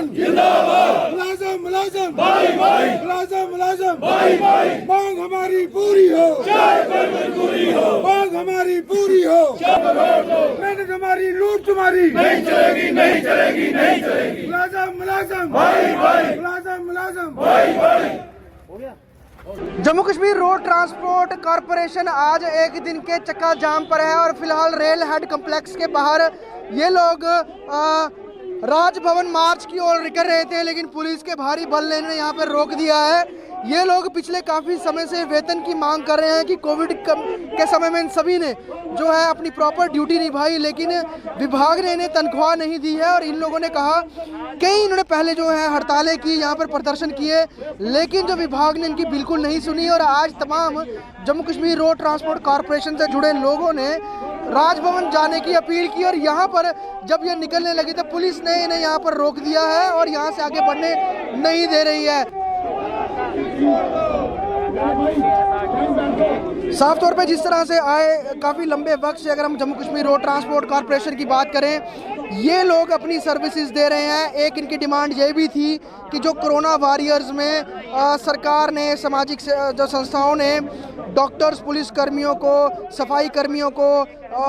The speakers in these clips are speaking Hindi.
यूनियन जिंदाबाद, मुलाजिम मुलाजिम भाई भाई, मुलाजिम मुलाजिम भाई भाई, मांग हमारी पूरी हो, चाहे कोई मजबूरी हो, मांग हमारी पूरी हो, मेहनत हमारी, लूट तुम्हारी नहीं चलेगी, नहीं चलेगी, नहीं चलेगी, मुलाजिम मुलाजिम भाई भाई, मुलाजिम मुलाजिम भाई भाई। Jammu Kashmir road transport corporation आज एक दिन के चक्का जाम पर है और फिलहाल रेल हेड कॉम्प्लेक्स के बाहर ये लोग राजभवन मार्च की ओर निकल रहे थे, लेकिन पुलिस के भारी बल ने यहाँ पर रोक दिया है। ये लोग पिछले काफ़ी समय से वेतन की मांग कर रहे हैं कि कोविड के समय में इन सभी ने जो है अपनी प्रॉपर ड्यूटी निभाई, लेकिन विभाग ने इन्हें तनख्वाह नहीं दी है। और इन लोगों ने कहा, कई इन्होंने पहले जो है हड़तालें की, यहाँ पर प्रदर्शन किए, लेकिन जो विभाग ने इनकी बिल्कुल नहीं सुनी। और आज तमाम Jammu Kashmir road transport corporation से जुड़े लोगों ने राजभवन जाने की अपील की और यहाँ पर जब ये निकलने लगी तो पुलिस ने इन्हें यहाँ पर रोक दिया है और यहाँ से आगे बढ़ने नहीं दे रही है। साफ तौर पे जिस तरह से आए काफ़ी लंबे वक्त से, अगर हम Jammu Kashmir road transport corporation की बात करें, ये लोग अपनी सर्विसेज दे रहे हैं। एक इनकी डिमांड ये भी थी कि जो कोरोना वॉरियर्स में सरकार ने, सामाजिक जो संस्थाओं ने डॉक्टर्स, पुलिस कर्मियों को, सफाई कर्मियों को,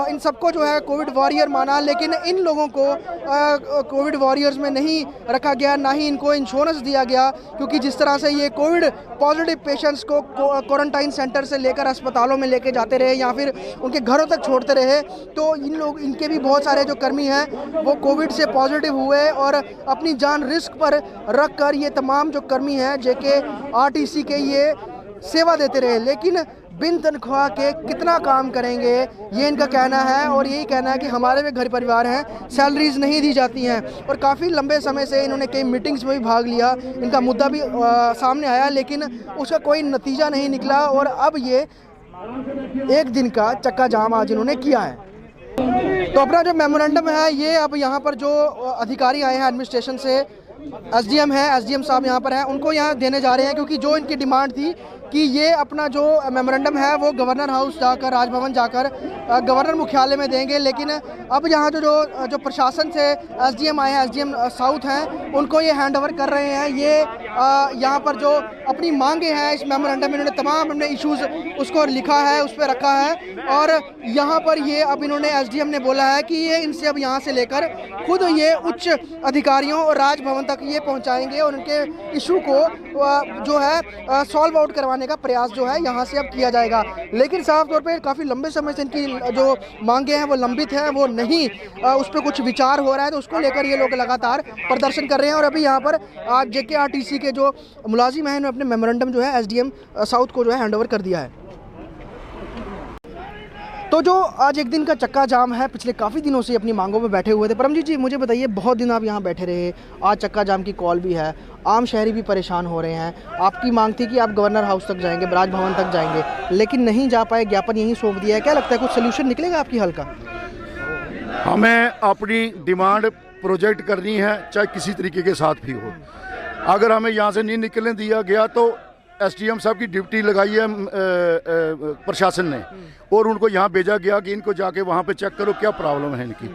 इन सबको जो है कोविड वॉरियर माना, लेकिन इन लोगों को कोविड वॉरियर्स में नहीं रखा गया, ना ही इनको इंश्योरेंस दिया गया, क्योंकि जिस तरह से ये कोविड पॉजिटिव पेशेंट्स को क्वारंटाइन सेंटर से लेकर अस्पतालों में लेके जाते रहे या फिर उनके घरों तक छोड़ते रहे, तो इनके भी बहुत सारे जो कर्मी हैं वो कोविड से पॉजिटिव हुए और अपनी जान रिस्क पर रख कर ये तमाम जो कर्मी हैं जेके आरटीसी के ये सेवा देते रहे, लेकिन बिन तनख्वाह के कितना काम करेंगे, ये इनका कहना है। और यही कहना है कि हमारे भी घर परिवार हैं, सैलरीज नहीं दी जाती हैं। और काफ़ी लंबे समय से इन्होंने कई मीटिंग्स में भी भाग लिया, इनका मुद्दा भी सामने आया, लेकिन उसका कोई नतीजा नहीं निकला। और अब ये एक दिन का चक्का जाम आज इन्होंने किया है। तो अपना जो मेमोरेंडम है ये अब यहाँ पर जो अधिकारी आए हैं एडमिनिस्ट्रेशन से, एसडीएम है, एसडीएम साहब यहाँ पर हैं, उनको यहाँ देने जा रहे हैं, क्योंकि जो इनकी डिमांड थी कि ये अपना जो मेमोरेंडम है वो गवर्नर हाउस जाकर, राजभवन जाकर गवर्नर मुख्यालय में देंगे। लेकिन अब यहाँ जो प्रशासन से एसडीएम आए हैं, एसडीएम साउथ हैं, उनको ये हैंड ओवर कर रहे हैं। ये यहाँ पर जो अपनी मांगे हैं इस मेमोरेंडम में इन्होंने तमाम अपने इश्यूज़ उसको लिखा है, उस पर रखा है। और यहाँ पर ये अब इन्होंने एसडीएम ने बोला है कि ये इनसे अब यहाँ से लेकर खुद ये उच्च अधिकारियों और राजभवन तक ये पहुँचाएंगे और उनके इशू को जो है सॉल्व आउट करवाने का प्रयास जो है यहाँ से अब किया जाएगा। लेकिन साफ तौर पे काफ़ी लंबे समय से इनकी जो मांगे हैं वो लंबित हैं, वो नहीं उस पर कुछ विचार हो रहा है, तो उसको लेकर ये लोग लगातार प्रदर्शन कर रहे हैं। और अभी यहाँ पर आज जेकेआरटीसी के जो मुलाजिम हैं अपने मेमोरेंडम जो है एसडीएम साउथ को जो है हैंड ओवर कर दिया है। तो जो आज एक दिन का चक्का जाम है, पिछले काफ़ी दिनों से अपनी मांगों में बैठे हुए थे। परमजीत जी, मुझे बताइए, बहुत दिन आप यहाँ बैठे रहे, आज चक्का जाम की कॉल भी है, आम शहरी भी परेशान हो रहे हैं। आपकी मांग थी कि आप गवर्नर हाउस तक जाएंगे, राजभवन तक जाएंगे, लेकिन नहीं जा पाए, ज्ञापन यहीं सौंप दिया है। क्या लगता है कुछ सोल्यूशन निकलेगा आपकी हल का? हमें अपनी डिमांड प्रोजेक्ट करनी है, चाहे किसी तरीके के साथ भी हो। अगर हमें यहाँ से नहीं निकलने दिया गया तो एसडीएम साहब की ड्यूटी लगाई है प्रशासन ने और उनको यहाँ भेजा गया कि इनको जाके वहाँ पे चेक करो क्या प्रॉब्लम है इनकी।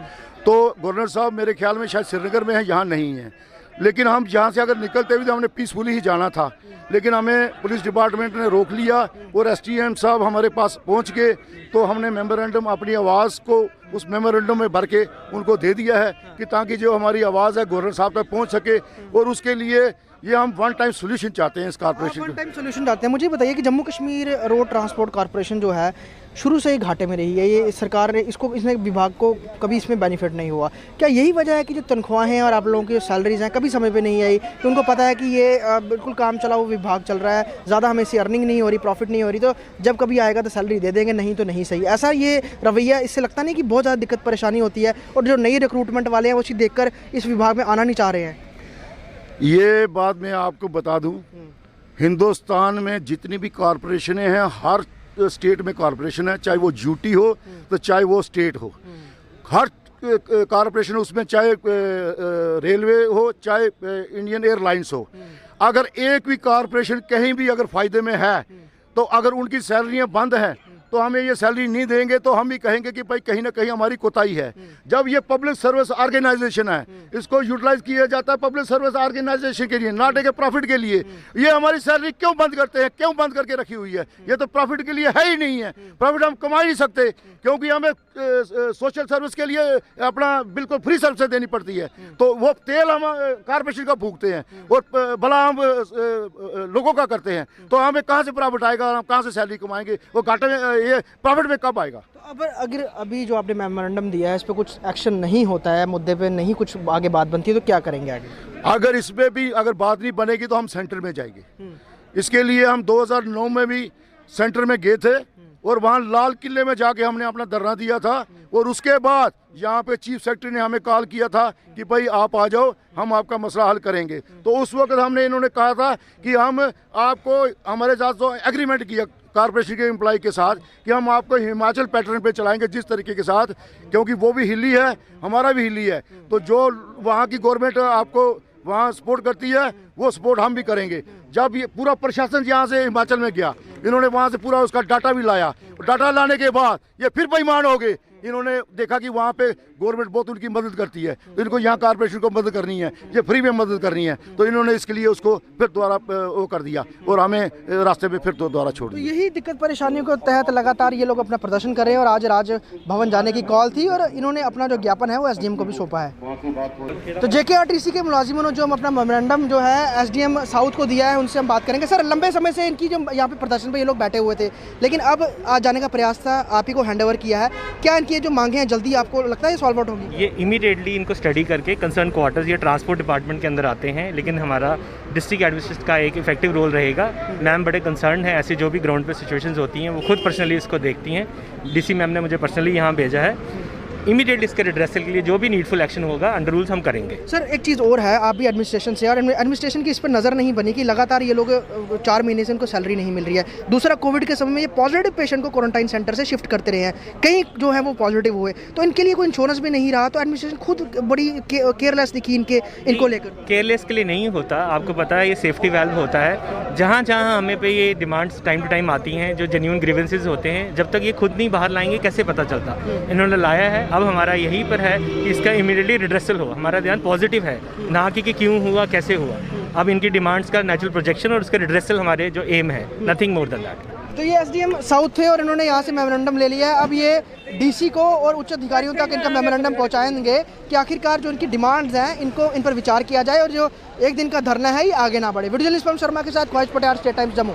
तो गवर्नर साहब मेरे ख्याल में शायद श्रीनगर में है, यहाँ नहीं है। लेकिन हम यहाँ से अगर निकलते हुए तो हमने पीसफुली ही जाना था, लेकिन हमें पुलिस डिपार्टमेंट ने रोक लिया और एसडीएम साहब हमारे पास पहुँच गए। तो हमने मेमोरेंडम अपनी आवाज़ को उस मेमोरेंडम में भर के उनको दे दिया है कि ताकि जो हमारी आवाज़ है गवर्नर साहब तक पहुँच सके। और उसके लिए ये हम वन टाइम सोल्यूशन चाहते हैं इस कॉर्पोरेशन वन टाइम सोल्यूशन चाहते हैं। मुझे बताइए कि Jammu Kashmir road transport corporation जो है शुरू से ही घाटे में रही है, ये सरकार ने इसने विभाग को कभी इसमें बेनिफिट नहीं हुआ। क्या यही वजह है कि जो तनख्वाहें और आप लोगों की जो सैलरीज हैं कभी समय पे नहीं आई, तो उनको पता है कि ये बिल्कुल काम चला वो विभाग चल रहा है, ज़्यादा हमें इससे अर्निंग नहीं हो रही, प्रॉफिट नहीं हो रही, तो जब कभी आएगा तो सैलरी दे देंगे, नहीं तो नहीं सही। ऐसा ये रवैया, इससे लगता नहीं कि बहुत ज़्यादा दिक्कत परेशानी होती है और जो नई रिक्रूटमेंट वाले हैं वो उसी देख कर इस विभाग में आना नहीं चाह रहे हैं? ये बात मैं आपको बता दूं, हिंदुस्तान में जितनी भी कॉरपोरेशनें हैं, हर स्टेट में कॉरपोरेशन है, चाहे वो यूटी हो तो चाहे वो स्टेट हो, हर कॉरपोरेशन उसमें, चाहे रेलवे हो चाहे इंडियन एयरलाइंस हो। अगर एक भी कॉरपोरेशन कहीं भी अगर फ़ायदे में है तो अगर उनकी सैलरियाँ बंद हैं तो हमें ये सैलरी नहीं देंगे तो हम भी कहेंगे कि भाई कहीं ना कहीं हमारी कोताही है। जब ये पब्लिक सर्विस ऑर्गेनाइजेशन है, इसको यूटिलाइज किया जाता है पब्लिक सर्विस ऑर्गेनाइजेशन के लिए, नॉट के प्रॉफिट के लिए। ये हमारी सैलरी क्यों बंद करते हैं, क्यों बंद करके रखी हुई है? ये तो प्रॉफिट के लिए है ही नहीं है, प्रॉफिट हम कमा ही नहीं सकते, क्योंकि हमें सोशल सर्विस के लिए अपना बिल्कुल फ्री सर्विस देनी पड़ती है। तो वो तेल हम कारपोरेशन का फूकते हैं और भला हम लोगों का करते हैं, तो हमें कहाँ से प्रॉफिट आएगा, हम कहाँ से सैलरी कमाएंगे? वो घाटे में, ये प्रॉफिट में कब आएगा? तो अब अगर अभी जो आपने मेमोरेंडम दिया है इस पर कुछ एक्शन नहीं होता है, मुद्दे पे नहीं कुछ आगे बात बनती है, तो क्या करेंगे आगे? अगर इसमें भी अगर बात नहीं बनेगी तो हम सेंटर में जाएंगे। इसके लिए हम 2009 में भी सेंटर में गए थे और वहाँ लाल किले में जाके हमने अपना धरना दिया था। और उसके बाद यहाँ पे चीफ सेक्रेटरी ने हमें कॉल किया था कि भाई आप आ जाओ, हम आपका मसला हल करेंगे। तो उस वक्त हमने इन्होंने कहा था कि हम आपको, हमारे साथ जो एग्रीमेंट किया कारपोरेशन के एम्प्लॉय के साथ, कि हम आपको हिमाचल पैटर्न पे चलाएंगे जिस तरीके के साथ, क्योंकि वो भी हिली है, हमारा भी हिली है। तो जो वहाँ की गवर्नमेंट आपको वहाँ सपोर्ट करती है, वो सपोर्ट हम भी करेंगे। जब ये पूरा प्रशासन यहाँ से हिमाचल में गया, इन्होंने वहाँ से पूरा उसका डाटा भी लाया। डाटा लाने के बाद ये फिर बेईमान हो गए। इन्होंने देखा कि वहाँ पे गवर्नमेंट बहुत उनकी मदद करती है, तो इनको यहाँ कारपोरेशन को मदद करनी है, ये फ्री में मदद करनी है, तो इन्होंने इसके लिए उसको फिर दोबारा वो कर दिया और हमें रास्ते में फिर दोबारा छोड़ दिया। तो यही दिक्कत परेशानियों के तहत लगातार ये लोग अपना प्रदर्शन कर रहे हैं और आज राजभवन जाने की कॉल थी और इन्होंने अपना जो ज्ञापन है वो एसडीएम को भी सौंपा है। तो जेकेआरटीसी के मुलाजिमों ने जो अपना मेमोरेंडम जो है एसडीएम साउथ को दिया है, उनसे हम बात करेंगे। सर, लंबे समय से इनकी जो यहाँ पे प्रदर्शन पे ये लोग बैठे हुए थे, लेकिन अब आज जाने का प्रयास था, आप ही को हैंडओवर किया है, क्या इनकी जो मांगे हैं जल्दी आपको लगता है सॉल्व आउट होगी? ये इमीडिएटली इनको स्टडी करके कंसर्न क्वार्टर्स या ट्रांसपोर्ट डिपार्टमेंट के अंदर आते हैं, लेकिन हमारा डिस्ट्रिक्ट एडमिनिस्ट्रेशन का एक इफेक्टिव रोल रहेगा। मैम बड़े कंसर्न है, ऐसी जो भी ग्राउंड पे सिचुएशंस होती हैं वो खुद पर्सनली इसको देखती हैं। डीसी मैम ने मुझे पर्सनली यहाँ भेजा है। इमीडिएटली इसके रिड्रेसल के लिए जो भी नीडफुल एक्शन होगा अंडर रूल्स हम करेंगे। सर, एक चीज़ और है, आप भी एडमिनिस्ट्रेशन से, और एडमिनिस्ट्रेशन की इस पर नज़र नहीं बनी कि लगातार ये लोग 4 महीने से उनको सैलरी नहीं मिल रही है। दूसरा, कोविड के समय में ये पॉजिटिव पेशेंट को क्वारंटाइन सेंटर से शिफ्ट करते रहे हैं, कई जो है वो पॉजिटिव हुए, तो इनके लिए कोई इंश्योरेंस भी नहीं रहा। तो एडमिनिस्ट्रेशन खुद बड़ी केयरलेस दिखी इनको लेकर। केयरलेस के लिए नहीं होता, आपको पता है ये सेफ्टी वैल्व होता है। जहाँ जहाँ हमें पे ये डिमांड्स टाइम टू टाइम आती हैं, जो जेन्युइन ग्रीवेंसेस होते हैं, जब तक ये खुद नहीं बाहर लाएंगे कैसे पता चलता? इन्होंने लाया है, अब हमारा यही पर है कि इसका इमीडिएटली रिड्रेसल हो। हमारा ध्यान पॉजिटिव है, ना कि क्यों हुआ, कैसे हुआ। अब इनकी डिमांड्स का नेचुरल प्रोजेक्शन और उसका रिड्रेसल हमारे जो एम है, नथिंग मोर देन दैट। तो ये एसडीएम साउथ थे और इन्होंने यहाँ से मेमोरेंडम ले लिया है। अब ये डीसी को और उच्च अधिकारियों तक इनका मेमोरेंडम पहुँचाएंगे कि आखिरकार जो इनकी डिमांड्स हैं इन पर विचार किया जाए और जो एक दिन का धरना है ये आगे ना बढ़े। वीडियो जर्नलिस्ट पवन शर्मा के साथ ख्वाहिश पटेल, स्टेट टाइम्स, जम्मू।